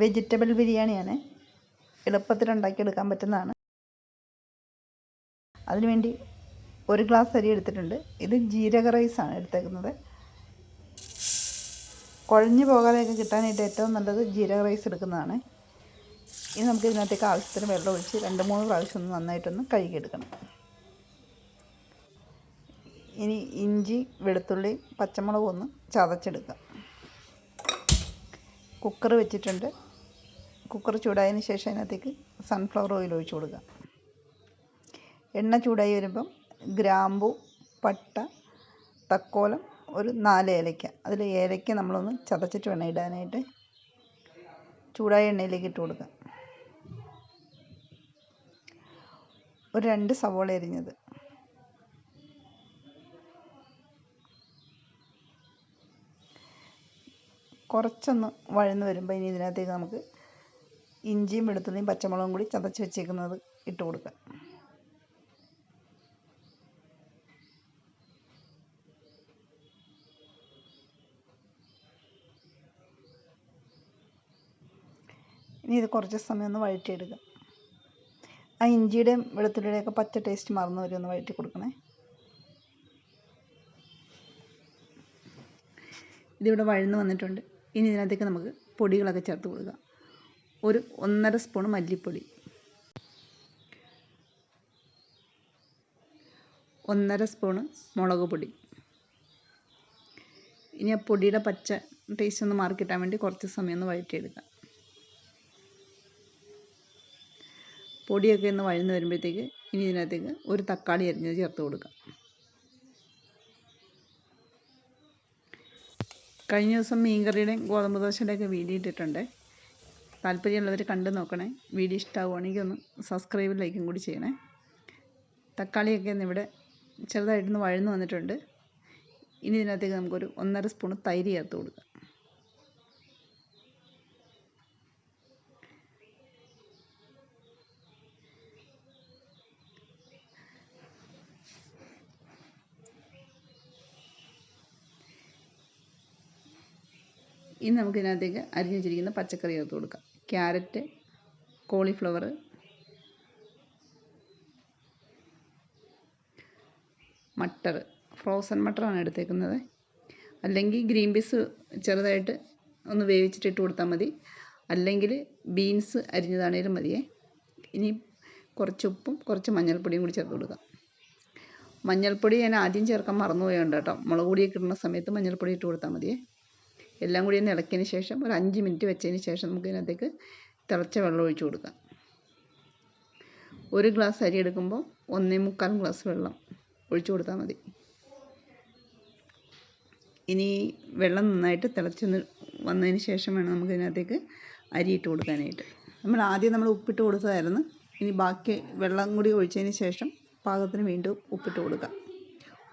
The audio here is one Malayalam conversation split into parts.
വെജിറ്റബിൾ ബിരിയാണിയാണ്. എളുപ്പത്തിൽ ഉണ്ടാക്കിയെടുക്കാൻ പറ്റുന്നതാണ്. അതിനുവേണ്ടി 1 ഗ്ലാസ് അരി എടുത്തിട്ടുണ്ട്. ഇത് ജീരക റൈസാണ് എടുത്തേക്കുന്നത്. കുഴഞ്ഞു പോകാതെയൊക്കെ കിട്ടാനായിട്ട് ഏറ്റവും നല്ലത് ജീരക റൈസ് എടുക്കുന്നതാണ്. ഇനി നമുക്ക് ഇതിനകത്തേക്ക് ആവശ്യത്തിന് വെള്ളം ഒഴിച്ച് 2-3 പ്രാവശ്യം ഒന്ന് നന്നായിട്ടൊന്ന് കഴുകിയെടുക്കണം. ഇനി ഇഞ്ചി, വെളുത്തുള്ളി, പച്ചമുളകും ഒന്ന് ചതച്ചെടുക്കാം. കുക്കർ വെച്ചിട്ടുണ്ട്. കുക്കർ ചൂടായതിന് ശേഷം അതിനകത്തേക്ക് സൺഫ്ലവർ ഓയിൽ ഒഴിച്ചു കൊടുക്കുക. എണ്ണ ചൂടായി വരുമ്പം ഗ്രാമ്പു, പട്ട, തക്കോലം, ഒരു 4 ഏലയ്ക്ക. അതിൽ ഏലയ്ക്ക നമ്മളൊന്ന് ചതച്ചിട്ട് വേണം ഇടാനായിട്ട്. ചൂടായ എണ്ണയിലേക്ക് ഇട്ട് കൊടുക്കുക. ഒരു 2 സവോള അരിഞ്ഞത്, കുറച്ചൊന്ന് വഴന്ന് വരുമ്പോൾ ഇനി ഇതിനകത്തേക്ക് നമുക്ക് ഇഞ്ചിയും വെളുത്തുള്ളിയും പച്ചമുളകും കൂടി ചതച്ച് വെച്ചേക്കുന്നത് ഇട്ട് കൊടുക്കുക. ഇനി ഇത് കുറച്ച് സമയം ഒന്ന് വഴറ്റിയെടുക്കുക. ആ ഇഞ്ചിയുടെയും വെളുത്തുള്ളിയുടെയൊക്കെ പച്ച ടേസ്റ്റ് മറന്നു വരെ ഒന്ന് വഴറ്റി കൊടുക്കണേ. ഇതിവിടെ വഴന്ന് വന്നിട്ടുണ്ട്. ഇനി ഇതിനകത്തേക്ക് നമുക്ക് പൊടികളൊക്കെ ചേർത്ത് കൊടുക്കുക. ഒരു 1.5 സ്പൂൺ മല്ലിപ്പൊടി, 1.5 സ്പൂൺ മുളക് പൊടി. ഇനി ആ പൊടിയുടെ പച്ച ടേസ്റ്റ് ഒന്ന് മാറിക്കിട്ടാൻ വേണ്ടി കുറച്ച് സമയം ഒന്ന് വഴറ്റിയെടുക്കുക. പൊടിയൊക്കെ ഒന്ന് വഴന്ന് വരുമ്പോഴത്തേക്ക് ഇനി ഇതിനകത്തേക്ക് ഒരു തക്കാളി അരിഞ്ഞത് ചേർത്ത് കൊടുക്കുക. കഴിഞ്ഞ ദിവസം മീൻകറിയുടെയും ഗോതമ്പ് ദോശയുടെയൊക്കെ വീഡിയോ ഇട്ടിട്ടുണ്ട്. താല്പര്യമുള്ളവർ കണ്ടു നോക്കണേ. വീഡിയോ ഇഷ്ടമാവുകയാണെങ്കിൽ ഒന്ന് സബ്സ്ക്രൈബും ലൈക്കും കൂടി ചെയ്യണേ. തക്കാളിയൊക്കെ ഒന്ന് ഇവിടെ ചെറുതായിട്ടൊന്ന് വഴന്ന് വന്നിട്ടുണ്ട്. ഇനി ഇതിനകത്തേക്ക് നമുക്കൊരു 1.5 സ്പൂൺ തൈര് ചേർത്ത് കൊടുക്കുക. ഇനി നമുക്ക് ഇതിനകത്തേക്ക് അരിഞ്ഞു വെച്ചിരിക്കുന്ന പച്ചക്കറി ചേർത്ത് കൊടുക്കാം. ക്യാരറ്റ്, കോളിഫ്ലവർ, മട്ടർ, ഫ്രോസൺ മട്ടറാണ് എടുത്തേക്കുന്നത്. അല്ലെങ്കിൽ ഗ്രീൻ പീസ് ചെറുതായിട്ട് ഒന്ന് വേവിച്ചിട്ട് ഇട്ട് കൊടുത്താൽ മതി. അല്ലെങ്കിൽ ബീൻസ് അരിഞ്ഞതാണേലും മതിയേ. ഇനി കുറച്ച് ഉപ്പും കുറച്ച് മഞ്ഞൾപ്പൊടിയും കൂടി ചേർത്ത് കൊടുക്കാം. മഞ്ഞൾപ്പൊടി ഞാൻ ആദ്യം ചേർക്കാൻ മറന്നുപോയുണ്ട് കേട്ടോ. മുളക് പൊടിയൊക്കെ ഇടുന്ന സമയത്ത് മഞ്ഞൾപ്പൊടി ഇട്ട് കൊടുത്താൽ മതിയേ. എല്ലാം കൂടി ഒന്ന് ഇളക്കിയതിന് ശേഷം ഒരു 5 മിനിറ്റ് വെച്ചതിന് ശേഷം നമുക്ക് ഇതിനകത്തേക്ക് തിളച്ച വെള്ളം ഒഴിച്ചു കൊടുക്കാം. 1 ഗ്ലാസ് അരി എടുക്കുമ്പോൾ 1.25 ഗ്ലാസ് വെള്ളം ഒഴിച്ചു കൊടുത്താൽ മതി. ഇനി വെള്ളം നന്നായിട്ട് തിളച്ച് വന്നതിന് ശേഷം വേണം നമുക്ക് ഇതിനകത്തേക്ക് അരി ഇട്ട് കൊടുക്കാനായിട്ട്. നമ്മൾ ഉപ്പിട്ട് കൊടുത്തതായിരുന്നു. ഇനി ബാക്കി വെള്ളം കൂടി ഒഴിച്ചതിന് ശേഷം പാകത്തിന് വീണ്ടും ഉപ്പിട്ട് കൊടുക്കാം.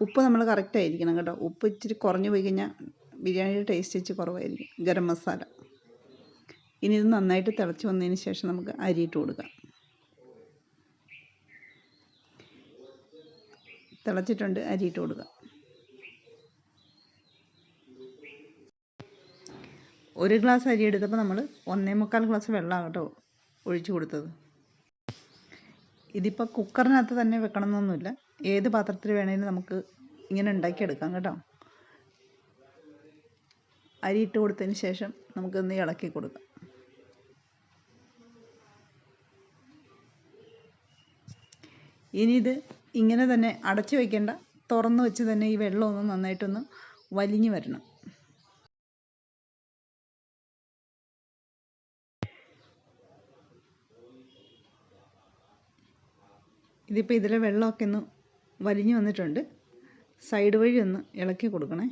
ഉപ്പ് നമ്മൾ കറക്റ്റായിരിക്കണം കേട്ടോ. ഉപ്പ് ഇച്ചിരി കുറഞ്ഞു പോയി കഴിഞ്ഞാൽ ബിരിയാണിയുടെ ടേസ്റ്റ് ഇച്ചിരി കുറവായിരിക്കും. ഗരം മസാല. ഇനി ഇത് നന്നായിട്ട് തിളച്ച് വന്നതിന് ശേഷം നമുക്ക് അരി ഇട്ട് കൊടുക്കാം. തിളച്ചിട്ടുണ്ട്, അരി ഇട്ട് കൊടുക്കാം. 1 ഗ്ലാസ് അരി എടുത്തപ്പോൾ നമ്മൾ 1.25 ഗ്ലാസ് വെള്ളമാണ് കേട്ടോ ഒഴിച്ചു കൊടുത്തത്. ഇതിപ്പോൾ കുക്കറിനകത്ത് തന്നെ വെക്കണമെന്നൊന്നുമില്ല. ഏത് പാത്രത്തിൽ വേണമെങ്കിലും നമുക്ക് ഇങ്ങനെ ഉണ്ടാക്കിയെടുക്കാം കേട്ടോ. അരി ഇട്ട് കൊടുത്തതിന് ശേഷം നമുക്കൊന്ന് ഇളക്കി കൊടുക്കാം. ഇനി ഇത് ഇങ്ങനെ തന്നെ അടച്ചു വയ്ക്കേണ്ട, തുറന്ന് വെച്ച് തന്നെ ഈ വെള്ളം ഒന്ന് നന്നായിട്ടൊന്ന് വലിഞ്ഞു വരണം. ഇതിപ്പോൾ ഇതിലെ വെള്ളമൊക്കെ ഒന്ന് വലിഞ്ഞു വന്നിട്ടുണ്ട്. സൈഡ് വഴി ഒന്ന് ഇളക്കി കൊടുക്കണേ.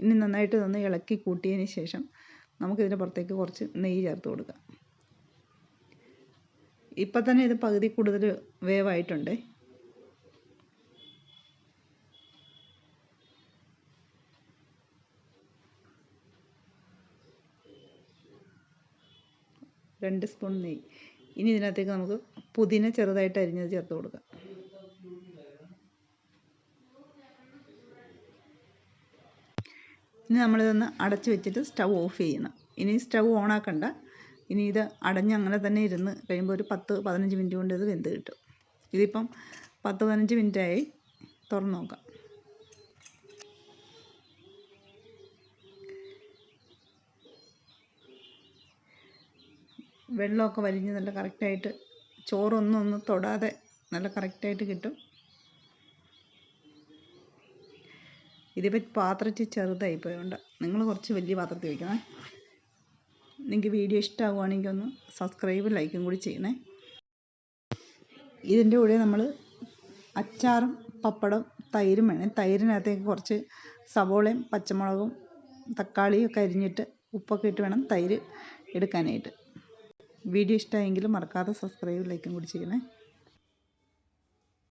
ഇനി നന്നായിട്ട് ഒന്ന് ഇളക്കി കൂട്ടിയതിന് ശേഷം നമുക്കിതിൻ്റെ പുറത്തേക്ക് കുറച്ച് നെയ്യ് ചേർത്ത് കൊടുക്കാം. ഇപ്പം തന്നെ ഇത് പകുതി കൂടുതൽ വേവായിട്ടുണ്ട്. രണ്ട് സ്പൂൺ നെയ്യ്. ഇനി ഇതിനകത്തേക്ക് നമുക്ക് പുതിന ചെറുതായിട്ട് അരിഞ്ഞത് ചേർത്ത് കൊടുക്കാം. ഇനി നമ്മളിതൊന്ന് അടച്ചു വെച്ചിട്ട് സ്റ്റൗ ഓഫ് ചെയ്യണം. ഇനി സ്റ്റൗ ഓണാക്കണ്ട. ഇനി ഇത് അടഞ്ഞ് അങ്ങനെ തന്നെ ഇരുന്ന് കഴിയുമ്പോൾ ഒരു 10-15 മിനിറ്റ് കൊണ്ട് ഇത് വെന്ത് കിട്ടും. ഇതിപ്പം 10-15 മിനിറ്റായി. തുറന്ന് നോക്കാം. വെള്ളമൊക്കെ വലിഞ്ഞ് നല്ല കറക്റ്റായിട്ട് ചോറൊന്നും തൊടാതെ നല്ല കറക്റ്റായിട്ട് കിട്ടും. ഇതിപ്പോൾ പാത്രത്തിൽ ചെറുതായിപ്പോയുണ്ട്. നിങ്ങൾ കുറച്ച് വലിയ പാത്രത്തിൽ വയ്ക്കണേ. നിങ്ങൾക്ക് വീഡിയോ ഇഷ്ടമാവുകയാണെങ്കിൽ ഒന്ന് സബ്സ്ക്രൈബും ലൈക്കും കൂടി ചെയ്യണേ. ഇതിൻ്റെ കൂടെ നമ്മൾ അച്ചാറും പപ്പടം തൈരും വേണം. തൈരിനകത്തേക്ക് കുറച്ച് സവോളയും പച്ചമുളകും തക്കാളിയും ഒക്കെ അരിഞ്ഞിട്ട് ഉപ്പൊക്കെ ഇട്ട് വേണം തൈര് എടുക്കാനായിട്ട്. വീഡിയോ ഇഷ്ടമായെങ്കിൽ മറക്കാതെ സബ്സ്ക്രൈബും ലൈക്കും കൂടി ചെയ്യണേ.